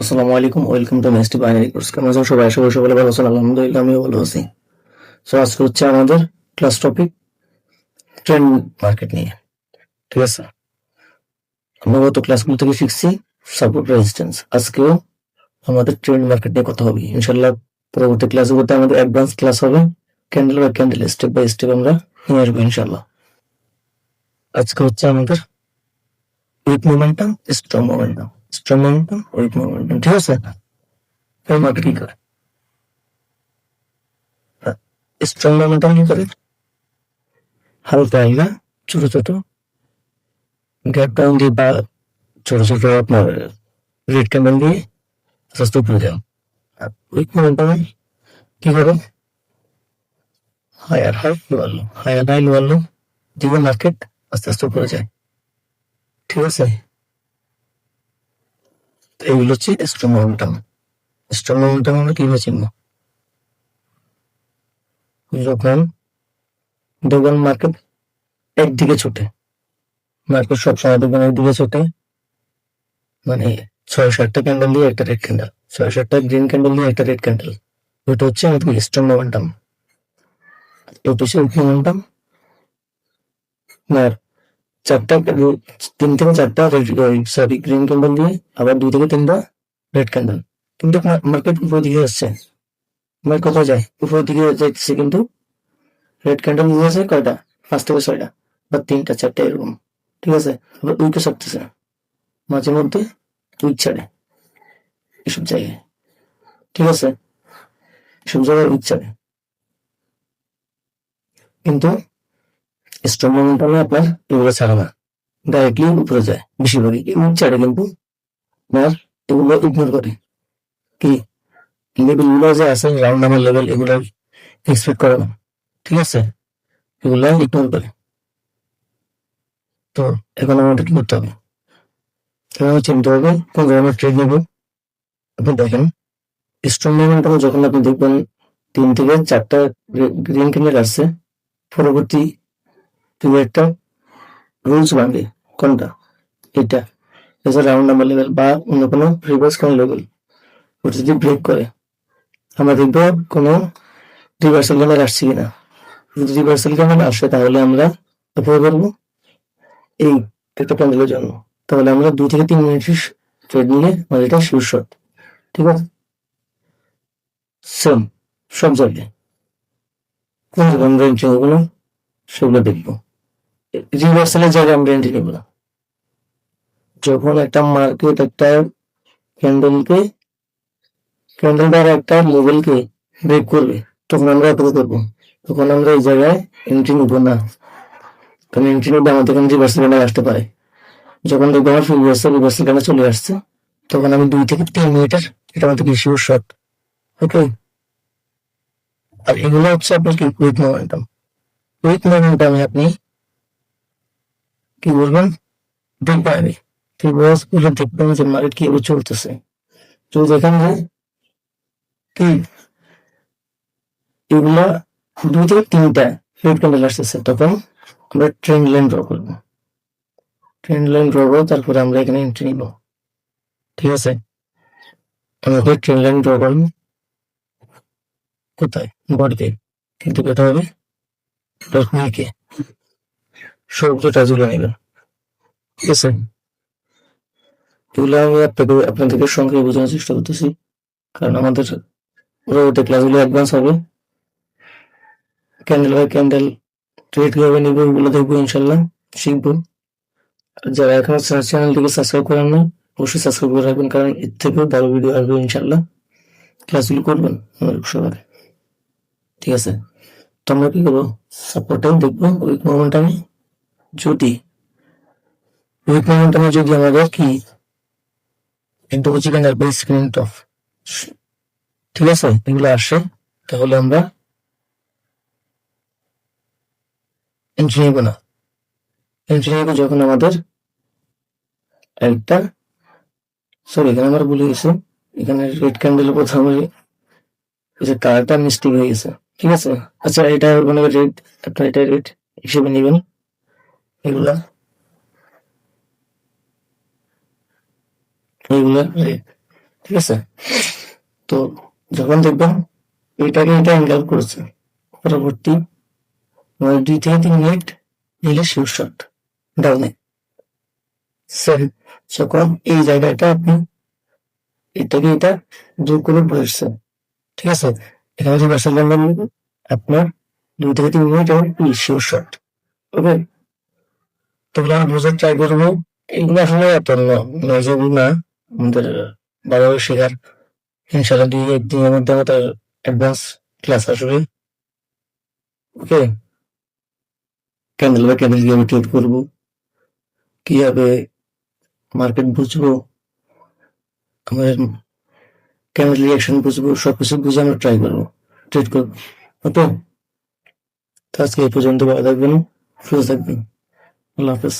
আসসালামু আলাইকুম, welcome to মেস্টি binary course. কেমন আছেন সবাই? আশা করি সকলে ভালো আছেন। আলহামদুলিল্লাহ আমিও ভালো আছি। সো আজকে হচ্ছে আমাদের ক্লাস টপিক ট্রেন্ড মার্কেট নিয়ে। ঠিক আছে, আমরা গত ক্লাসগুলো থেকে শিখছি সাপোর্ট রেজিস্ট্যান্স। আজকেও আমাদের ট্রেন্ড মার্কেট নিয়ে কথা হবে ইনশাল্লাহ। পরবর্তী ক্লাসগুলোতে আমাদের অ্যাডভান্স ক্লাস হবে, candle by candle step by step আমরা নিয়ে আসবো ইনশাল্লাহ। আজকে হচ্ছে আমাদের weak momentum, strong momentum, strong momentum, weak momentum. ঠিক আছে, এই মার্কেট কি করে? স্ট্রং মোমেন্টাম কি করে? হালকা হালকা ছোট ছোট গ্যাপ ডাউন দিয়ে বা ছোট ছোট আপনার রেড ক্যান্ডেল দিয়ে আস্তে আস্তে উপরে যাও। আর উইক মোমেন্টামে কি করে? Higher high lower low, higher high lower low দিয়ে মার্কেট আস্তে আস্তে উপরে যায়। ঠিক আছে, এইগুলো হচ্ছে স্ট্রং মোমেন্টাম। স্ট্রং মোমেন্টাম আমরা কিভাবে চিনবো? যখন দেখবেন মার্কেট একদিকে ছোটে, মার্কেট সবসময় দেখবেন একদিকে ছোটে, মানে ৬-৭টা ক্যান্ডেল দিয়ে একটা রেড ক্যান্ডেল, ৬-৭টা গ্রিন ক্যান্ডেল দিয়ে একটা রেড ক্যান্ডেল, ওটা হচ্ছে আমাদের স্ট্রং মোমেন্টাম। এটা হচ্ছে উইক মোমেন্টাম। আর চারটা তিন থেকে চারটা সরি গ্রিন ক্যান্ডেল দিয়ে আবার 2 থেকে 3টা রেড ক্যান্ডেল, কিন্তু মার্কেট উপরের দিকে আসছে। মার্কেট কোথায় যায়? উপরের দিকে যাইতেছে, কিন্তু রেড ক্যান্ডেল নিয়েছে কয়টা? 5 থেকে 6টা বা 3টা 4টা এরকম। ঠিক আছে, আবার উইকে ছাড়তেছে, মাঝে মধ্যে উইক ছাড়ে এসব জায়গায়। ঠিক আছে, এসব জায়গায় উইক ছাড়ে, কিন্তু স্ট্রং মোমেন্টামে আপনার এগুলো ছাড়ে না, ডাইরেক্টলি উপরে যায় বেশিরভাগই। উইক ছাড়ে কিন্তু আপনার এগুলো ইগনোর করে। কি লেভেলগুলো যে আছে রাউন্ড নাম্বার লেভেল, এগুলো এক্সপেক্ট করে না। ঠিক আছে, এগুলো ইগনোর করে। তো এখন আমাদের কি করতে হবে? এভাবে চিনতে হবে কোন জায়গায় আমরা ট্রেড নেব। আপনি দেখেন স্ট্রং মোমেন্টামে যখন আপনি দেখবেন 3 থেকে 4টা গ্রিন ক্যান্ডেল আসছে, পরবর্তী তুমি একটা রুলস ভাঙে। কোনটা? এটা রাউন্ড নাম্বার লেভেল বা অন্য কোনো রিভার্স কোনো লেভেল, ওটা যদি ব্রেক করে আমরা দেখবো কোনো রিভার্সাল ক্যান্ডেল আসছে কিনা। যদি রিভার্সাল ক্যান্ডেল আসে তাহলে আমরা অপেক্ষা করবো এই একটা ক্যান্ডেলের জন্য। তাহলে আমরা 2 থেকে 3 মিনিটের ট্রেড নিলে আমাদের এটা শিওর শট। ঠিক আছে, সেম সব জায়গায় কোন জায়গায় আমরা এন্ট্রি নেবো না সেগুলো দেখবো। রিভার্সালের জায়গায় আমরা এন্ট্রি নেবো না। যখন একটা মার্কেট একটা ক্যান্ডেলকে ক্যান্ডেল দ্বারা একটা লেভেলকে ব্রেক করবে তখন আমরা অপেক্ষা করবো। তখন আমরা এই জায়গায় এন্ট্রি নিব না, কারণ এন্ট্রি নিলে আমাদের এখানে রিভার্সাল ক্যান্ডেল আসতে পারে। যখন দেখবো আমার রিভার্সাল ক্যান্ডেল চলে আসছে, তখন আমি 2 থেকে 3 মিনিটের এটা আমাদের কি শিওর শট। ওকে, আর এগুলো হচ্ছে আপনার কি উইক মোমেন্টাম। উইক মোমেন্টামে আপনি কি বলবেন? দেখবেন রিভার্স গুলো দেখবেন যে মার্কেট কিভাবে চলতেছে। যদি দেখেন যে কি এগুলা 2 থেকে 3টা রেড ক্যান্ডেল আসতেছে, তখন আমরা ট্রেন্ড লাইন ড্র করবো। ট্রেন্ড লাইন ড্র করবো, তারপরে আমরা এখানে এন্ট্রি নিব। ঠিক আছে, আমরা ট্রেন্ড লাইন ড্র করবো কোথায়? বডিতে, কিন্তু এটা হবে উইকে। সবটা জুড়ে নেবেন। ঠিক আছে, এগুলো আমি আপনাদেরকে সংখ্যায় বোঝানোর চেষ্টা করতেছি, কারণ আমাদের পরবর্তী ক্লাসগুলো অ্যাডভান্স হবে। ক্যান্ডেল বাই ক্যান্ডেল ট্রেড কিভাবে নিব এগুলো দেখবো ইনশাল্লাহ, শিখবো। যারা এখনো চ্যানেলটিকে সাবস্ক্রাইব করেন না অবশ্যই সাবস্ক্রাইব করে রাখবেন, কারণ এর থেকেও ভালো ভিডিও আসবে ইনশাল্লাহ। ক্লাসগুলো করবেন আমাদের সবাই। ঠিক আছে, তো আমরা কি করবো? সাপোর্টটাও দেখবো উইক মোমেন্টামে। যদি উইক মোমেন্টামে যদি আমাদের কি কিন্তু চিকেন আর বেস স্ক্রিন টপ, ঠিক আছে, এগুলো আসে, তাহলে আমরা এন্ট্রি নেব না। এন্ট্রি নেব যখন আমাদের একটা সরি এখানে আমার ভুলে গেছে, এখানে রেড ক্যান্ডেলের প্রথমে যে কালারটা মিস্টেক হয়ে গেছে। ঠিক আছে, আচ্ছা এটা মনে করি রেড, আপনার এটা রেড হিসেবে নেবেন। এগুলা এগুলা রেড। ঠিক আছে? তো যখন দেখবেন এটাকে এটা অ্যাঙ্গেল করেছে, পরবর্তী 2 থেকে 3 মিনিট নিলে শিওর শট ডাউনে। যখন এই জায়গাটা আপনি এটাকে এটা যোগ করে বসছেন, ঠিক আছে? এখানে রিভার্সাল লেনদেন আপনার 2 থেকে 3 মিনিট এবং শিওর শট। ওকে, তোমরা বোঝার ট্রাই করবো। এগুলো আসলে এত নজরুল না, আমাদের ভালোভাবে শেখার। ইনশাল্লাহ 2-1 দিনের মধ্যে আমাদের অ্যাডভান্স ক্লাস আসবে। ওকে, ক্যান্ডেল বাই ক্যান্ডেল কিভাবে ট্রেড করবো, কিভাবে মার্কেট বুঝবো, আমাদের ক্যান্ডেল রিয়াকশন বুঝবো, সবকিছু বুঝে আমরা ট্রাই করবো, ট্রেড করবো। ওকে, তো আজকে এই পর্যন্ত ভালো থাকবেন, সুস্থ থাকবেন। আল্লাহ হাফেজ।